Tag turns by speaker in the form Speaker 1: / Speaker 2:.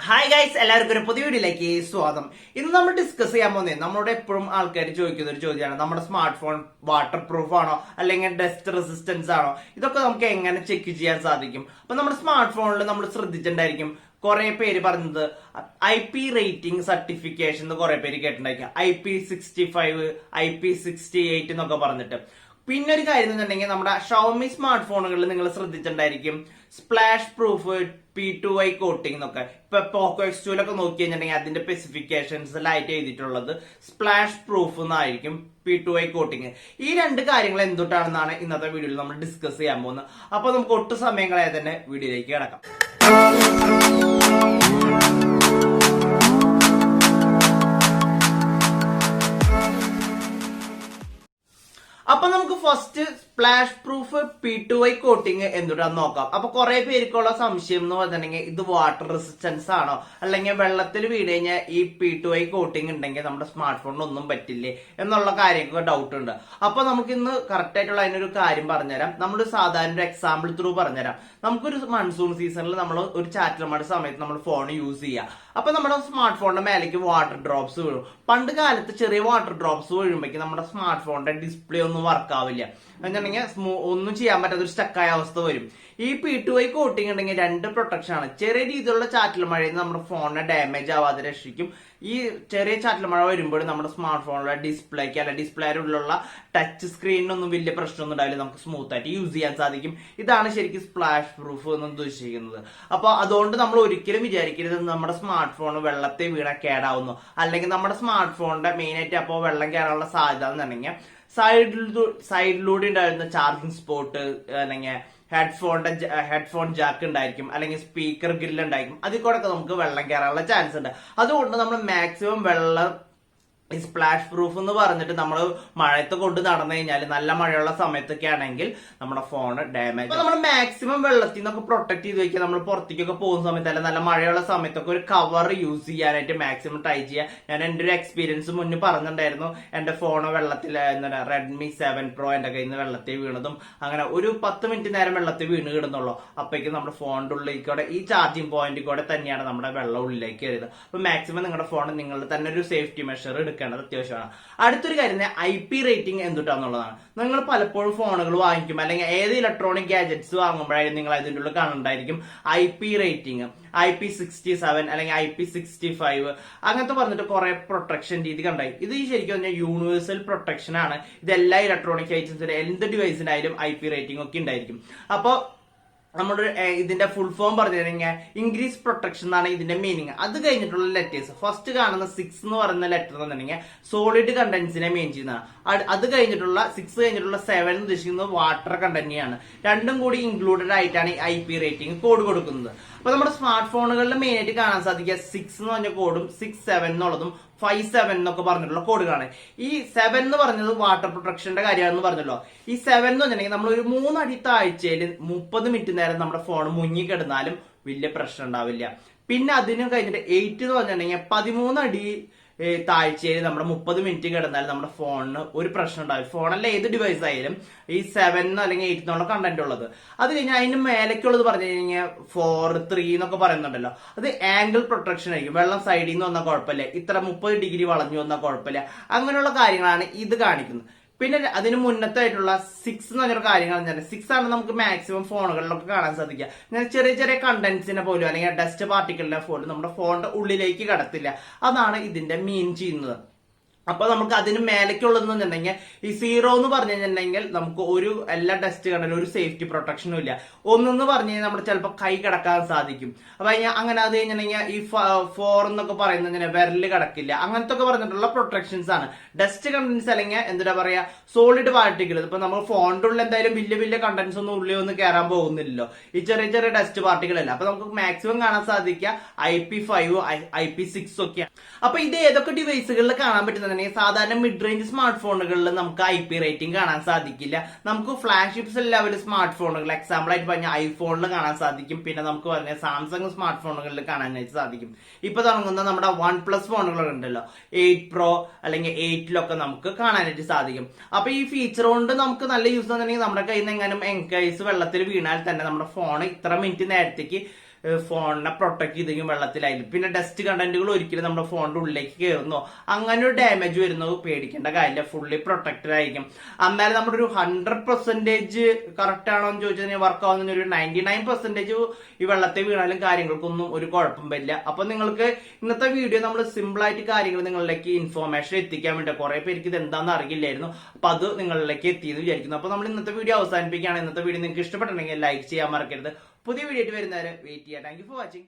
Speaker 1: Hi guys, എല്ലാവർക്കും ഒരു പുതിയ വീഡിയോയിലേക്ക് സ്വാഗതം. ഇന്ന് നമ്മൾ ഡിസ്കസ് ചെയ്യാൻ പോകുന്നത് നമ്മളോട് എപ്പോഴും ആൾക്കാർ ചോദിക്കുന്ന ഒരു ചോദ്യമാണ്. നമ്മുടെ സ്മാർട്ട് ഫോൺ വാട്ടർ പ്രൂഫ് ആണോ അല്ലെങ്കിൽ ഡസ്റ്റ് റെസിസ്റ്റൻസ് ആണോ? ഇതൊക്കെ നമുക്ക് എങ്ങനെ ചെക്ക് ചെയ്യാൻ സാധിക്കും? അപ്പൊ നമ്മുടെ സ്മാർട്ട് ഫോണിൽ നമ്മൾ ശ്രദ്ധിച്ചിട്ടുണ്ടായിരിക്കും കുറെ പേര് പറഞ്ഞത് IP റേറ്റിംഗ് സർട്ടിഫിക്കേഷൻ എന്ന് കുറെ പേര് കേട്ടിട്ടുണ്ടായിരിക്കും. IP65, IP68 എന്നൊക്കെ പറഞ്ഞിട്ട്. പിന്നെ ഒരു കാര്യം എന്നുണ്ടെങ്കിൽ നമ്മുടെ ഷവോമി സ്മാർട്ട് ഫോണുകളിൽ നിങ്ങൾ ശ്രദ്ധിച്ചിട്ടുണ്ടായിരിക്കും സ്പ്ലാഷ് പ്രൂഫ് P2i കോട്ടിംഗ് എന്നൊക്കെ. ഇപ്പൊ പോക്കോ X2 നോക്കി കഴിഞ്ഞിട്ടുണ്ടെങ്കിൽ അതിന്റെ സ്പെസിഫിക്കേഷൻസിലായിട്ട് എഴുതിയിട്ടുള്ളത് സ്പ്ലാഷ് പ്രൂഫ് എന്നായിരിക്കും P2i കോട്ടിംഗ്. ഈ രണ്ട് കാര്യങ്ങൾ എന്തുട്ടാണെന്നാണ് ഇന്നത്തെ വീഡിയോയിൽ നമ്മൾ ഡിസ്കസ് ചെയ്യാൻ പോകുന്നത്. അപ്പൊ നമുക്ക് ഒട്ടും സമയം കളയാതെ തന്നെ വീഡിയോയിലേക്ക് കിടക്കാം. അപ്പൊ നമുക്ക് first splash proof P2i coating എന്തുട്ടാന്ന് നോക്കാം. അപ്പൊ കുറെ പേർക്കുള്ള സംശയം എന്ന് പറഞ്ഞിട്ടുണ്ടെങ്കിൽ ഇത് വാട്ടർ റെസിസ്റ്റൻസ് ആണോ, അല്ലെങ്കിൽ വെള്ളത്തിൽ വീട് കഴിഞ്ഞാൽ ഈ P2i കോട്ടിംഗ് ഉണ്ടെങ്കിൽ നമ്മുടെ സ്മാർട്ട് ഫോണിന് ഒന്നും പറ്റില്ലേ എന്നുള്ള കാര്യങ്ങൾക്ക് ഡൗട്ട് ഉണ്ട്. അപ്പൊ നമുക്ക് ഇന്ന് കറക്റ്റ് ആയിട്ടുള്ള അതിനൊരു കാര്യം പറഞ്ഞുതരാം. നമ്മൾ സാധാരണ ഒരു എക്സാമ്പിൾ ത്രൂ പറഞ്ഞുതരാം. നമുക്കൊരു മൺസൂൺ സീസണിൽ നമ്മൾ ഒരു ചാറ്റലമഴ സമയത്ത് നമ്മൾ ഫോൺ യൂസ് ചെയ്യുക. അപ്പൊ നമ്മുടെ സ്മാർട്ട് ഫോണിന്റെ മേലേക്ക് വാട്ടർ ഡ്രോപ്സ് വീഴും. പണ്ട് കാലത്ത് ചെറിയ വാട്ടർ ഡ്രോപ്സ് വീഴുമ്പോഴേക്ക് നമ്മുടെ സ്മാർട്ട് ഫോണിന്റെ ഡിസ്പ്ലേ ഒന്നും വർക്ക് ആവില്ല. എന്നുണ്ടെങ്കിൽ ഒന്നും ചെയ്യാൻ പറ്റാത്ത ഒരു സ്റ്റക്കായ അവസ്ഥ വരും. ഈ P2i കോട്ടിംഗ് ഉണ്ടെങ്കിൽ രണ്ട് പ്രൊട്ടക്ഷൻ ആണ്. ചെറിയ രീതിയിലുള്ള ചാറ്റൽ മഴയിൽ നമ്മുടെ ഫോണിനെ ഡാമേജ് ആവാതെ രക്ഷിക്കും. ഈ ചെറിയ ചാറ്റൽ മഴ വരുമ്പോൾ നമ്മുടെ സ്മാർട്ട് ഫോണിലെ ഡിസ്പ്ലേക്ക് അല്ല ഡിസ്പ്ലേയിലുള്ള ടച്ച് സ്ക്രീനിനൊന്നും വലിയ പ്രശ്നമൊന്നും ഉണ്ടാവില്ല. നമുക്ക് സ്മൂത്ത് ആയിട്ട് യൂസ് ചെയ്യാൻ സാധിക്കും. ഇതാണ് ശരിക്കും സ്പ്ലാഷ് പ്രൂഫ് എന്ന് ഉദ്ദേശിക്കുന്നത്. അപ്പൊ അതുകൊണ്ട് നമ്മൾ ഒരിക്കലും വിചാരിക്കരുത് നമ്മുടെ സ്മാർട്ട് ഫോൺ വെള്ളത്തെ വീണ കേടാവുന്നു, അല്ലെങ്കിൽ നമ്മുടെ സ്മാർട്ട് ഫോണിന്റെ മെയിൻ ആയിട്ട് അപ്പോൾ വെള്ളം കയറാനുള്ള സാധ്യത എന്നുണ്ടെങ്കിൽ സൈഡിലൂടെ ഉണ്ടായിരുന്ന ചാർജിങ് സ്പോട്ട് അല്ലെങ്കിൽ ഹെഡ്ഫോൺ ജാക്ക് ഉണ്ടായിരിക്കും, അല്ലെങ്കിൽ സ്പീക്കർ ഗ്രില്ല് ഉണ്ടായിരിക്കും. അതിൽ കൂടെ നമുക്ക് വെള്ളം കയറാനുള്ള ചാൻസ് ഉണ്ട്. അതുകൊണ്ട് നമ്മൾ മാക്സിമം വെള്ളം ഈ സ്പ്ലാഷ് പ്രൂഫ് എന്ന് പറഞ്ഞിട്ട് നമ്മൾ മഴയത്ത് കൊണ്ട് നടന്നു കഴിഞ്ഞാൽ നല്ല മഴയുള്ള സമയത്തൊക്കെ ആണെങ്കിൽ നമ്മുടെ ഫോൺ ഡാമേജ്. അപ്പൊ നമ്മൾ മാക്സിമം വെള്ളത്തിൽ നിന്നൊക്കെ പ്രൊട്ടക്ട് ചെയ്ത് വെക്കുക. നമ്മൾ പുറത്തേക്കൊക്കെ പോകുന്ന സമയത്ത് അല്ല നല്ല മഴയുള്ള സമയത്തൊക്കെ ഒരു കവർ യൂസ് ചെയ്യാനായിട്ട് മാക്സിമം ട്രൈ ചെയ്യുക. ഞാൻ എന്റെ ഒരു എക്സ്പീരിയൻസ് മുന്നേ പറഞ്ഞിട്ടുണ്ടായിരുന്നു. എന്റെ ഫോൺ വെള്ളത്തിൽ Redmi 7 Pro എന്റെ കയ്യിൽ നിന്ന് വെള്ളത്തിൽ വീണതും അങ്ങനെ ഒരു 10 മിനിറ്റ് നേരം വെള്ളത്തിൽ വീണ് കിടന്നുള്ളൂ. അപ്പോഴേക്കും നമ്മുടെ ഫോണിന്റെ ഉള്ളിലേക്ക് കൂടെ ഈ ചാർജിങ് പോയിന്റ് കൂടെ തന്നെയാണ് നമ്മുടെ വെള്ളം ഉള്ളിലേക്ക് കയറിയത്. അപ്പൊ മാക്സിമം നിങ്ങളുടെ ഫോൺ നിങ്ങൾ തന്നെ ഒരു സേഫ്റ്റി മെഷർ എടുക്കുക അത്യാവശ്യമാണ്. അടുത്തൊരു കാര്യം IP റേറ്റിംഗ് എന്തുട്ടാന്നുള്ളതാണ്. നിങ്ങൾ പലപ്പോഴും ഫോണുകൾ വാങ്ങിക്കും അല്ലെങ്കിൽ ഏത് ഇലക്ട്രോണിക് ഗാഡ്ജറ്റ്സ് വാങ്ങുമ്പോഴായാലും നിങ്ങൾ അതിൻ്റെ ഉള്ളിൽ കാണുന്നുണ്ടായിരിക്കും IP റേറ്റിംഗ്, IP67 അല്ലെങ്കിൽ IP65 അങ്ങനത്തെ പറഞ്ഞിട്ട് കുറെ പ്രൊട്ടക്ഷൻ രീതി കണ്ടായി. ഇത് ശരിക്കും പറഞ്ഞാൽ യൂണിവേഴ്സൽ പ്രൊട്ടക്ഷൻ ആണ്. ഇത് എല്ലാ ഇലക്ട്രോണിക് ഐറ്റംസിന്റെ എന്ത് ഡിവൈസിനായാലും IP റേറ്റിംഗ് ഒക്കെ ഉണ്ടായിരിക്കും. അപ്പൊ നമ്മുടെ ഇതിന്റെ ഫുൾ ഫോം പറഞ്ഞു കഴിഞ്ഞാൽ ഇൻക്രീസ് പ്രൊട്ടക്ഷൻ എന്നാണ് ഇതിന്റെ മീനിങ്. അത് കഴിഞ്ഞിട്ടുള്ള ലെറ്റേഴ്സ് ഫസ്റ്റ് കാണുന്ന 6 എന്ന് പറയുന്ന ലെറ്റർ എന്നുണ്ടെങ്കിൽ സോളിഡ് കണ്ടന്റ്സിനെ മെയിൻ ചെയ്യുന്നതാണ്. അത് കഴിഞ്ഞിട്ടുള്ള 6 കഴിഞ്ഞിട്ടുള്ള 7 ഉദ്ദേശിക്കുന്നത് വാട്ടർ കണ്ടന്റിനെയാണ്. രണ്ടും കൂടി ഇൻക്ലൂഡഡ് ആയിട്ടാണ് IP റേറ്റിംഗ് കോഡ് കൊടുക്കുന്നത്. അപ്പൊ നമ്മുടെ സ്മാർട്ട് ഫോണുകളിൽ മെയിൻ ആയിട്ട് കാണാൻ സാധിക്കുക 6 എന്ന് പറഞ്ഞ കോഡും 67 എന്നുള്ളതും 57 എന്നൊക്കെ പറഞ്ഞിട്ടുള്ള കോഡ് കാണാൻ. ഈ 7 എന്ന് പറഞ്ഞത് വാട്ടർ പ്രൊട്ടക്ഷന്റെ കാര്യമാണെന്ന് പറഞ്ഞല്ലോ. ഈ 7 എന്ന് പറഞ്ഞിട്ടുണ്ടെങ്കിൽ നമ്മൾ ഒരു 3 അടി താഴ്ചയിൽ 30 മിനിറ്റ് നേരം നമ്മുടെ ഫോൺ മുങ്ങി കിടന്നാലും വലിയ പ്രശ്നം ഉണ്ടാവില്ല. പിന്നെ അതിന് കഴിഞ്ഞിട്ട് 8 എന്ന് പറഞ്ഞിട്ടുണ്ടെങ്കിൽ 13 അടി താഴ്ചയിൽ നമ്മുടെ 30 മിനിറ്റ് കിടന്നാൽ നമ്മുടെ ഫോണിന് ഒരു പ്രശ്നം ഉണ്ടാവില്ല. ഫോണല്ല ഏത് ഡിവൈസ് ആയാലും ഈ 7 അല്ലെങ്കിൽ 8 എന്നുള്ള കണ്ടന്റ് ഉള്ളത്. അത് കഴിഞ്ഞാൽ അതിന് മേലേക്കുള്ളത് പറഞ്ഞു കഴിഞ്ഞാൽ 4, 3 എന്നൊക്കെ പറയുന്നുണ്ടല്ലോ. അത് ആംഗിൾ പ്രൊട്ടക്ഷൻ ആയിരിക്കും. വെള്ളം സൈഡിൽ നിന്ന് വന്നാൽ കുഴപ്പമില്ല, ഇത്ര 30 ഡിഗ്രി വളഞ്ഞു വന്നാൽ കുഴപ്പമില്ല. അങ്ങനെയുള്ള കാര്യങ്ങളാണ് ഇത് കാണിക്കുന്നത്. പിന്നെ അതിന് മുന്നത്തായിട്ടുള്ള 6 എന്ന് പറഞ്ഞൊരു കാര്യങ്ങൾ 6 ആണ് നമുക്ക് മാക്സിമം ഫോണുകളിലൊക്കെ കാണാൻ സാധിക്കുക. ഇങ്ങനെ ചെറിയ ചെറിയ കണ്ടന്റ്സിനെ പോലും അല്ലെങ്കിൽ ഡസ്റ്റ് പാർട്ടിക്കിളിനെ പോലും നമ്മുടെ ഫോണിന്റെ ഉള്ളിലേക്ക് കടത്തില്ല. അതാണ് ഇതിന്റെ മീൻ ചെയ്യുന്നത്. അപ്പൊ നമുക്ക് അതിന് മേലേക്കുള്ളതെന്ന് പറഞ്ഞിട്ടുണ്ടെങ്കിൽ ഈ 0 എന്ന് പറഞ്ഞു കഴിഞ്ഞിട്ടുണ്ടെങ്കിൽ നമുക്ക് എല്ലാ ഡസ്റ്റ് കണ്ടാലും ഒരു സേഫ്റ്റി പ്രൊട്ടക്ഷനും ഇല്ല. 1 എന്ന് പറഞ്ഞു കഴിഞ്ഞാൽ നമ്മുടെ ചിലപ്പോൾ കൈ കിടക്കാൻ സാധിക്കും. അപ്പൊ അങ്ങനെ അത് കഴിഞ്ഞിട്ടുണ്ടെങ്കിൽ ഈ 4 എന്നൊക്കെ പറയുന്നത് വിരല് കിടക്കില്ല. അങ്ങനത്തെ ഒക്കെ പറഞ്ഞിട്ടുള്ള പ്രൊട്ടക്ഷൻസ് ആണ്. ഡസ്റ്റ് കണ്ടന്റ്സ് അല്ലെങ്കിൽ എന്താ പറയാ സോളിഡ് പാർട്ടിക്കിൾ. ഇപ്പൊ നമ്മൾ ഫോണിന്റെ ഉള്ളിൽ എന്തായാലും വലിയ വലിയ കണ്ടന്റ്സ് ഒന്നും ഉള്ളിൽ ഒന്നും കയറാൻ പോകുന്നില്ലല്ലോ. ഈ ചെറിയ ചെറിയ ഡസ്റ്റ് പാർട്ടിക്കിൾ അല്ല. അപ്പൊ നമുക്ക് മാക്സിമം കാണാൻ സാധിക്കുക IP5, IP6 ഒക്കെയാണ്. അപ്പൊ ഇത് ഏതൊക്കെ ഡിവൈസുകളിൽ കാണാൻ പറ്റുന്ന സാധാരണ മിഡ് റേഞ്ച് സ്മാർട്ട് ഫോണുകളിൽ നമുക്ക് IP റേറ്റിംഗ് കാണാൻ സാധിക്കില്ല. നമുക്ക് ഫ്ലാഗ്ഷിപ്പ് ലെവൽ സ്മാർട്ട് ഫോണുകൾ എക്സാമ്പിൾ ആയിട്ട് പറഞ്ഞ ഐഫോണിൽ കാണാൻ സാധിക്കും. പിന്നെ നമുക്ക് പറഞ്ഞ സാംസങ് സ്മാർട്ട് ഫോണുകളിൽ കാണാനായിട്ട് സാധിക്കും. ഇപ്പൊ തുടങ്ങുന്ന നമ്മുടെ OnePlus ഫോണുകൾ ഉണ്ടല്ലോ, 8 Pro അല്ലെങ്കിൽ 8 നമുക്ക് കാണാനായിട്ട് സാധിക്കും. അപ്പൊ ഈ ഫീച്ചർ കൊണ്ട് നമുക്ക് നല്ല യൂസ് ഉണ്ടെങ്കിൽ നമ്മുടെ കയ്യിൽ നിന്ന് എങ്ങാനും എൻകേസ് വെള്ളത്തിൽ വീണാൽ തന്നെ നമ്മുടെ ഫോൺ ഇത്ര മിനിറ്റ് നേരത്തേക്ക് ഫോണിനെ പ്രൊട്ടക്ട് ചെയ്തെങ്കിൽ വെള്ളത്തിലായിരിക്കും. പിന്നെ ഡസ്റ്റ് കണ്ടന്റുകൾ ഒരിക്കലും നമ്മുടെ ഫോണിന്റെ ഉള്ളിലേക്ക് കയറുന്നോ അങ്ങനെ ഒരു ഡാമേജ് വരുന്നോ പേടിക്കേണ്ട കാര്യമില്ല. ഫുള്ളി പ്രൊട്ടക്റ്റഡ് ആയിരിക്കും. എന്നാലും നമ്മുടെ ഒരു 100% കറക്റ്റ് ആണോ എന്ന് ചോദിച്ചാൽ വർക്ക് ആവുന്ന ഒരു 99% ഈ വെള്ളത്തിൽ വീണാലും കാര്യങ്ങൾക്കൊന്നും ഒരു കുഴപ്പം വരില്ല. അപ്പൊ നിങ്ങൾക്ക് ഇന്നത്തെ വീഡിയോ നമ്മൾ സിമ്പിൾ ആയിട്ട് കാര്യങ്ങൾ നിങ്ങളിലേക്ക് ഇൻഫോർമേഷൻ എത്തിക്കാൻ വേണ്ടി കുറെ പേർക്ക് ഇത് എന്താണെന്ന് അറിയില്ലായിരുന്നു. അപ്പൊ അത് നിങ്ങളിലേക്ക് എത്തിയെന്ന് വിചാരിക്കുന്നു. അപ്പൊ നമ്മൾ ഇന്നത്തെ വീഡിയോ അവസാനിപ്പിക്കുകയാണ്. ഇന്നത്തെ വീഡിയോ നിങ്ങൾക്ക് ഇഷ്ടപ്പെട്ടിട്ടുണ്ടെങ്കിൽ ലൈക്ക് ചെയ്യാൻ മറക്കരുത്. പുതിയ വീഡിയോ ആയിട്ട് വരുന്നവരെ വെയിറ്റ് ചെയ്യാം. Thank you for watching.